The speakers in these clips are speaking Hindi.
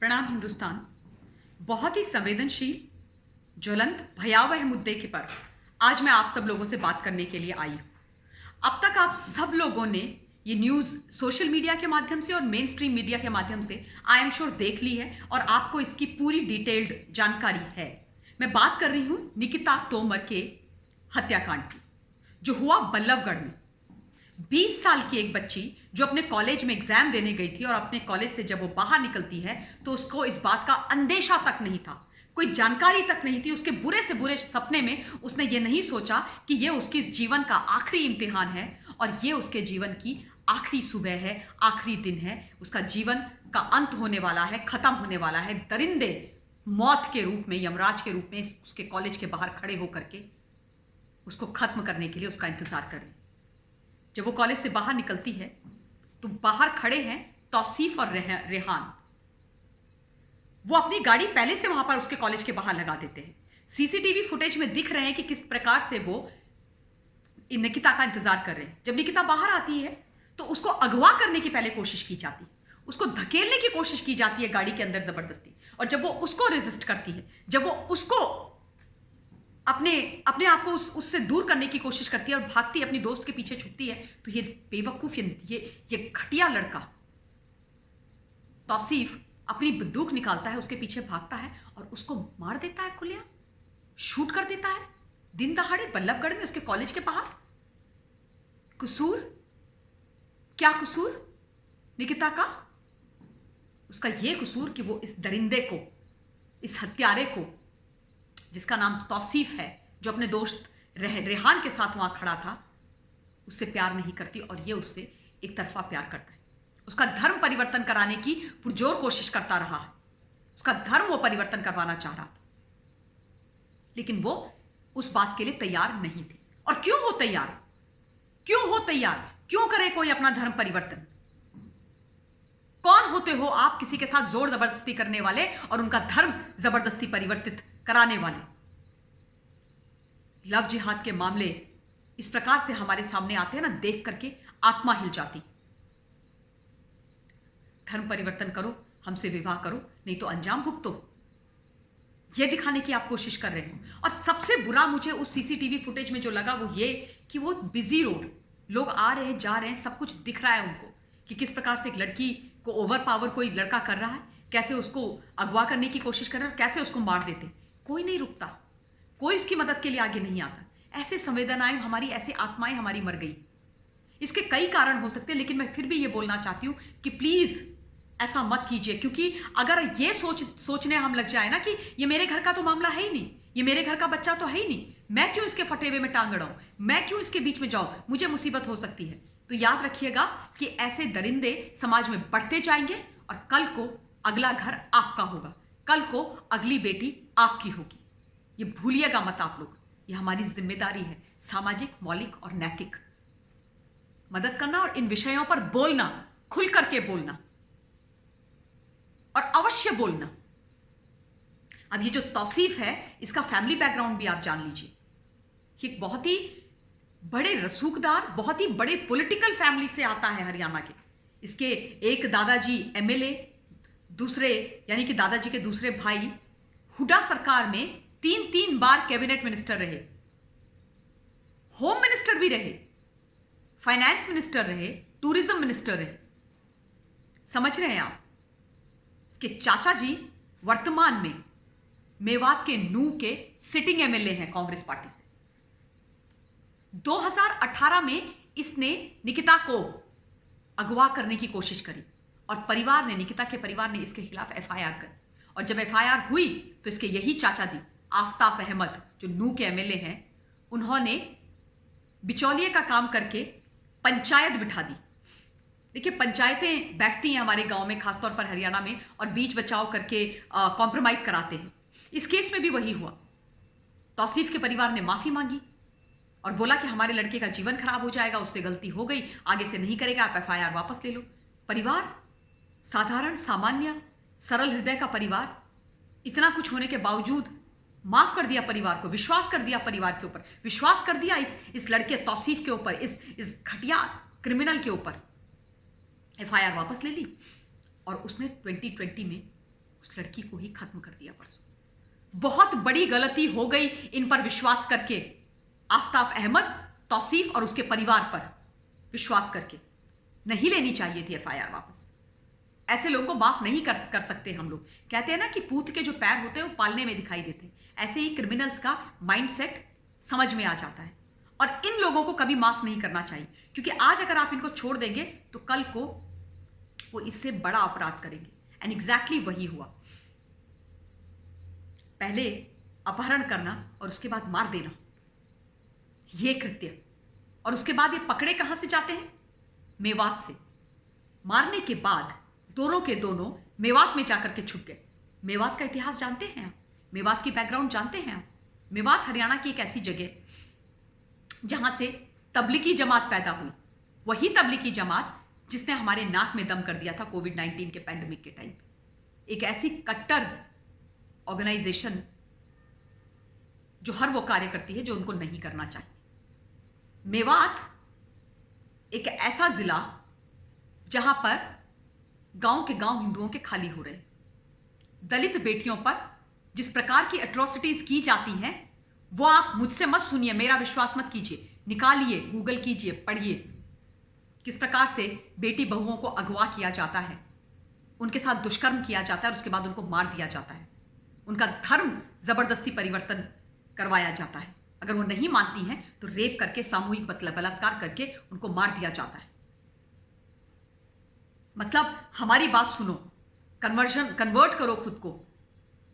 प्रणाम हिंदुस्तान। बहुत ही संवेदनशील, ज्वलंत, भयावह मुद्दे के पर आज मैं आप सब लोगों से बात करने के लिए आई हूं। अब तक आप सब लोगों ने ये न्यूज़ सोशल मीडिया के माध्यम से और मेन स्ट्रीम मीडिया के माध्यम से आई एम श्योर देख ली है और आपको इसकी पूरी डिटेल्ड जानकारी है। मैं बात कर रही हूं निकिता तोमर के हत्याकांड की, जो हुआ बल्लभगढ़ में। 20 साल की एक बच्ची जो अपने कॉलेज में एग्जाम देने गई थी और अपने कॉलेज से जब वो बाहर निकलती है तो उसको इस बात का अंदेशा तक नहीं था, कोई जानकारी तक नहीं थी। उसके बुरे से बुरे सपने में उसने ये नहीं सोचा कि ये उसके जीवन का आखिरी इम्तिहान है और ये उसके जीवन की आखिरी सुबह है, आखिरी दिन है, उसका जीवन का अंत होने वाला है, खत्म होने वाला है। दरिंदे मौत के रूप में, यमराज के रूप में उसके कॉलेज के बाहर खड़े होकर के उसको खत्म करने के लिए उसका इंतजार कर रहे हैं। जब वो कॉलेज से बाहर निकलती है तो बाहर खड़े हैं तौसीफ और रेहान। वो अपनी गाड़ी पहले से वहां पर उसके कॉलेज के बाहर लगा देते हैं। सीसीटीवी फुटेज में दिख रहे हैं कि किस प्रकार से वो निकिता का इंतजार कर रहे हैं। जब निकिता बाहर आती है तो उसको अगवा करने की पहले कोशिश की जाती है, उसको धकेलने की कोशिश की जाती है गाड़ी के अंदर जबरदस्ती। और जब वो उसको रेजिस्ट करती है, जब वो उसको अपने आप को उससे दूर करने की कोशिश करती है और भागती है, अपनी दोस्त के पीछे छुपती है, तो ये बेवकूफ, ये घटिया लड़का तौसीफ अपनी बंदूक निकालता है, उसके पीछे भागता है और उसको मार देता है, खुलेआम शूट कर देता है, दिन दहाड़े बल्लभगढ़ में उसके कॉलेज के बाहर। कसूर क्या? कसूर निकिता का, उसका ये कसूर कि वो इस दरिंदे को, इस हत्यारे को, जिसका नाम तौसीफ है, जो अपने दोस्त रेहान के साथ वहां खड़ा था, उससे प्यार नहीं करती और ये उससे एक तरफा प्यार करता है। उसका धर्म परिवर्तन कराने की पुरजोर कोशिश करता रहा है, उसका धर्म वो परिवर्तन करवाना चाह रहा था, लेकिन वो उस बात के लिए तैयार नहीं थे। और क्यों हो तैयार? क्यों हो तैयार? क्यों करे कोई अपना धर्म परिवर्तन? कौन होते हो आप किसी के साथ जोर जबरदस्ती करने वाले और उनका धर्म जबरदस्ती परिवर्तित कराने वाले? लव जिहाद के मामले इस प्रकार से हमारे सामने आते हैं ना, देख करके आत्मा हिल जाती। धर्म परिवर्तन करो, हमसे विवाह करो, नहीं तो अंजाम भुगतो, यह दिखाने की आप कोशिश कर रहे हो। और सबसे बुरा मुझे उस सीसीटीवी फुटेज में जो लगा वो ये कि वो बिजी रोड, लोग आ रहे हैं, जा रहे हैं, सब कुछ दिख रहा है उनको कि किस प्रकार से एक लड़की को ओवर पावर कोई लड़का कर रहा है, कैसे उसको अगवा करने की कोशिश कर रहा है और कैसे उसको मार देते। कोई नहीं रुकता, कोई उसकी मदद के लिए आगे नहीं आता। ऐसे संवेदनाएं हमारी, ऐसे आत्माएं हमारी मर गई। इसके कई कारण हो सकते हैं, लेकिन मैं फिर भी ये बोलना चाहती हूं कि प्लीज ऐसा मत कीजिए, क्योंकि अगर ये सोचने हम लग जाए ना कि ये मेरे घर का तो मामला है ही नहीं, ये मेरे घर का बच्चा तो है ही नहीं, मैं क्यों इसके फटेवे में टांग अड़ाऊं, मैं क्यों इसके बीच में जाऊं, मुझे मुसीबत हो सकती है। तो याद रखिएगा कि ऐसे दरिंदे समाज में बढ़ते जाएंगे और कल को अगला घर आपका होगा, कल को अगली बेटी आपकी होगी। ये भूलिएगा मत आप लोग। ये हमारी जिम्मेदारी है, सामाजिक, मौलिक और नैतिक, मदद करना और इन विषयों पर बोलना, खुल करके बोलना और अवश्य बोलना। अब ये जो तौसीफ है, इसका फैमिली बैकग्राउंड भी आप जान लीजिए। ये बहुत ही बड़े रसूखदार, बहुत ही बड़े पॉलिटिकल फैमिली से आता है हरियाणा के। इसके एक दादाजी एमएलए, दूसरे यानी कि दादाजी के दूसरे भाई हुड्डा सरकार में 3 बार कैबिनेट मिनिस्टर रहे, होम मिनिस्टर भी रहे, फाइनेंस मिनिस्टर रहे, टूरिज्म मिनिस्टर रहे। समझ रहे हैं आप? इसके चाचा जी वर्तमान में मेवात के नूह के सिटिंग एमएलए हैं कांग्रेस पार्टी से। 2018 में इसने निकिता को अगवा करने की कोशिश करी और परिवार ने, निकिता के परिवार ने इसके खिलाफ एफआईआर करी। और जब एफआईआर हुई तो इसके यही चाचा दी आफ्ताब अहमद, जो नूह के एमएलए हैं, उन्होंने बिचौलिए का काम करके पंचायत बिठा दी। देखिए, पंचायतें बैठती हैं हमारे गांव में, खासतौर पर हरियाणा में, और बीच बचाव करके कॉम्प्रोमाइज कराते हैं। इस केस में भी वही हुआ। तौसीफ के परिवार ने माफी मांगी और बोला कि हमारे लड़के का जीवन खराब हो जाएगा, उससे गलती हो गई, आगे से नहीं करेगा, आप एफआईआर वापस ले लो। परिवार साधारण, सामान्य, सरल हृदय का परिवार, इतना कुछ होने के बावजूद माफ कर दिया परिवार को, विश्वास कर दिया परिवार के ऊपर, विश्वास कर दिया इस लड़के तौसीफ के ऊपर, इस घटिया क्रिमिनल के ऊपर। एफआईआर वापस ले ली और उसने 2020 में उस लड़की को ही खत्म कर दिया परसों। बहुत बड़ी गलती हो गई इन पर विश्वास करके, आफ्ताब अहमद, तौसीफ और उसके परिवार पर विश्वास करके। नहीं लेनी चाहिए थी एफआईआर वापस। ऐसे लोगों को माफ नहीं कर सकते हम लोग। कहते हैं ना कि पूत के जो पैर होते हैं वो पालने में दिखाई देते हैं, ऐसे ही क्रिमिनल्स का माइंडसेट समझ में आ जाता है। और इन लोगों को कभी माफ नहीं करना चाहिए, क्योंकि आज अगर आप इनको छोड़ देंगे तो कल को वो इससे बड़ा अपराध करेंगे। एंड एग्जैक्टली वही हुआ। पहले अपहरण करना और उसके बाद मार देना, ये कृत्य। और उसके बाद ये पकड़े कहां से जाते हैं? मेवात से। मारने के बाद दोनों के दोनों मेवात में जाकर के छुप गए। मेवात का इतिहास जानते हैं आप? मेवात की बैकग्राउंड जानते हैं आप? मेवात हरियाणा की एक ऐसी जगह जहां से तबलीगी जमात पैदा हुई। वही तबलीगी जमात जिसने हमारे नाक में दम कर दिया था कोविड-19 के पैंडेमिक के टाइम। एक ऐसी कट्टर ऑर्गेनाइजेशन जो हर वो कार्य करती है जो उनको नहीं करना चाहिए। मेवात एक ऐसा जिला जहां पर गांव के गांव हिंदुओं के खाली हो रहे। दलित बेटियों पर जिस प्रकार की एट्रोसिटीज की जाती हैं वो आप मुझसे मत सुनिए, मेरा विश्वास मत कीजिए, निकालिए, गूगल कीजिए, पढ़िए। किस प्रकार से बेटी बहुओं को अगवा किया जाता है, उनके साथ दुष्कर्म किया जाता है और उसके बाद उनको मार दिया जाता है। उनका धर्म जबरदस्ती परिवर्तन करवाया जाता है। अगर वो नहीं मानती हैं तो रेप करके, सामूहिक बलात्कार करके उनको मार दिया जाता है। मतलब हमारी बात सुनो, कन्वर्ट करो खुद को,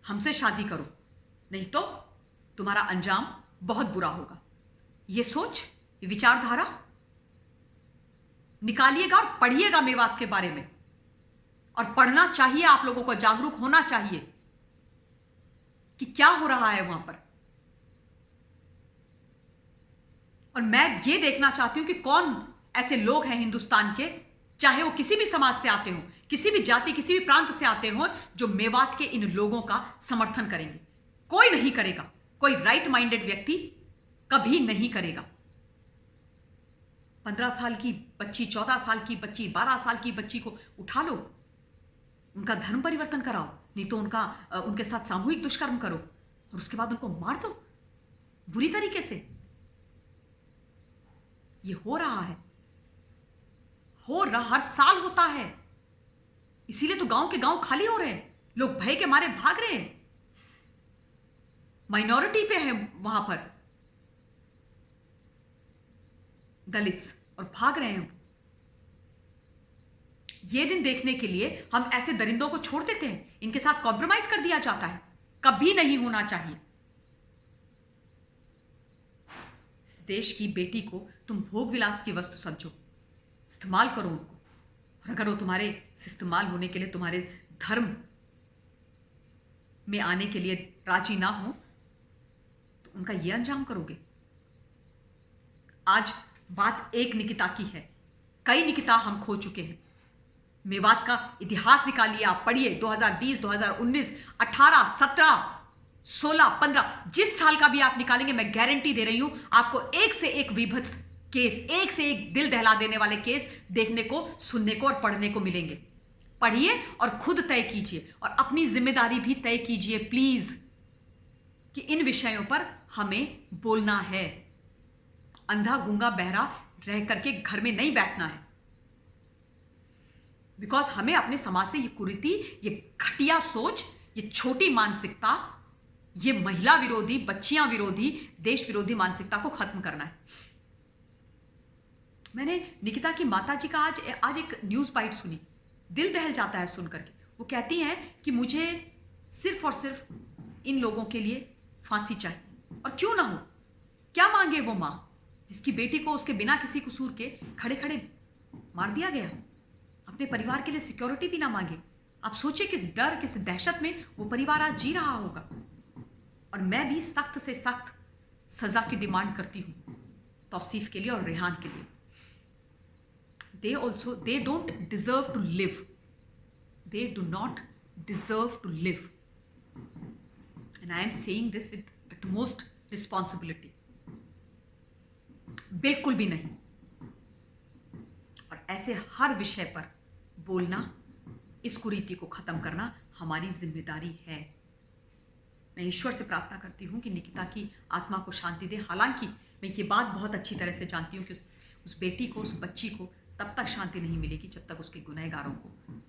हमसे शादी करो, नहीं तो तुम्हारा अंजाम बहुत बुरा होगा। ये सोच, ये विचारधारा निकालिएगा और पढ़िएगा मेवात के बारे में। और पढ़ना चाहिए, आप लोगों को जागरूक होना चाहिए कि क्या हो रहा है वहां पर। और मैं ये देखना चाहती हूं कि कौन ऐसे लोग हैं हिंदुस्तान के, चाहे वो किसी भी समाज से आते हो, किसी भी जाति, किसी भी प्रांत से आते हो, जो मेवात के इन लोगों का समर्थन करेंगे। कोई नहीं करेगा, कोई राइट माइंडेड व्यक्ति कभी नहीं करेगा। 15 साल की बच्ची, 14 साल की बच्ची, 12 साल की बच्ची को उठा लो, उनका धर्म परिवर्तन कराओ, नहीं तो उनके साथ सामूहिक दुष्कर्म करो और उसके बाद उनको मार दो बुरी तरीके से। ये हो रहा है, हर साल होता है। इसीलिए तो गांव के गांव खाली हो रहे हैं, लोग भय के मारे भाग रहे हैं। माइनॉरिटी पे है वहां पर दलित्स और भाग रहे हैं। ये दिन देखने के लिए हम ऐसे दरिंदों को छोड़ देते हैं, इनके साथ कॉम्प्रोमाइज कर दिया जाता है। कभी नहीं होना चाहिए। इस देश की बेटी को तुम भोग विलास की वस्तु समझो, इस्तेमाल करो उनको। और अगर वो तुम्हारे से इस्तेमाल होने के लिए, तुम्हारे धर्म में आने के लिए राजी ना हो, तो उनका ये अंजाम करोगे। आज बात एक निकिता की है, कई निकिता हम खो चुके हैं। मेवात का इतिहास निकालिए, आप पढ़िए। 2020, 2019, 18, 17, 16, 15, जिस साल का भी आप निकालेंगे, मैं गारंटी दे रही हूं आपको एक से एक विभत्स केस, एक से एक दिल दहला देने वाले केस देखने को, सुनने को और पढ़ने को मिलेंगे। पढ़िए और खुद तय कीजिए और अपनी जिम्मेदारी भी तय कीजिए प्लीज, कि इन विषयों पर हमें बोलना है। अंधा गूंगा बहरा रह करके घर में नहीं बैठना है। बिकॉज हमें अपने समाज से ये कुरीति, ये घटिया सोच, ये छोटी मानसिकता, ये महिला विरोधी, बच्चियां विरोधी, देश विरोधी मानसिकता को खत्म करना है। मैंने निकिता की माता जी का आज एक न्यूज बाइट सुनी, दिल दहल जाता है सुन करके। वो कहती हैं कि मुझे सिर्फ और सिर्फ इन लोगों के लिए फांसी चाहिए। और क्यों ना हो, क्या मांगे वो मां जिसकी बेटी को उसके बिना किसी कसूर के खड़े खड़े मार दिया गया, अपने परिवार के लिए सिक्योरिटी भी ना मांगे। आप सोचिए किस डर, किस दहशत में वो परिवार आज जी रहा होगा। और मैं भी सख्त से सख्त सजा की डिमांड करती हूं तौसीफ के लिए और रेहान के लिए। they don't deserve to live. They do not deserve to live. And I am saying this with utmost responsibility. बिल्कुल भी नहीं। और ऐसे हर विषय पर बोलना इस कुरीति को ख़त्म करना हमारी जिम्मेदारी है। मैं ईश्वर से प्रार्थना करती हूँ कि निकिता की आत्मा को शांति दे। हालांकि मैं ये बात बहुत अच्छी तरह से जानती हूँ कि उस बेटी को, उस बच्ची को तब तक शांति नहीं मिलेगी जब तक उसके गुनहगारों को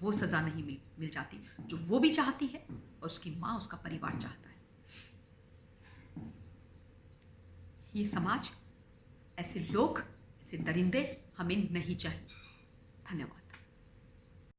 वो सज़ा नहीं मिल जाती जो वो भी चाहती है और उसकी माँ, उसका परिवार चाहता है। ये समाज, ऐसे लोग, ऐसे दरिंदे हमें नहीं चाहिए। धन्यवाद।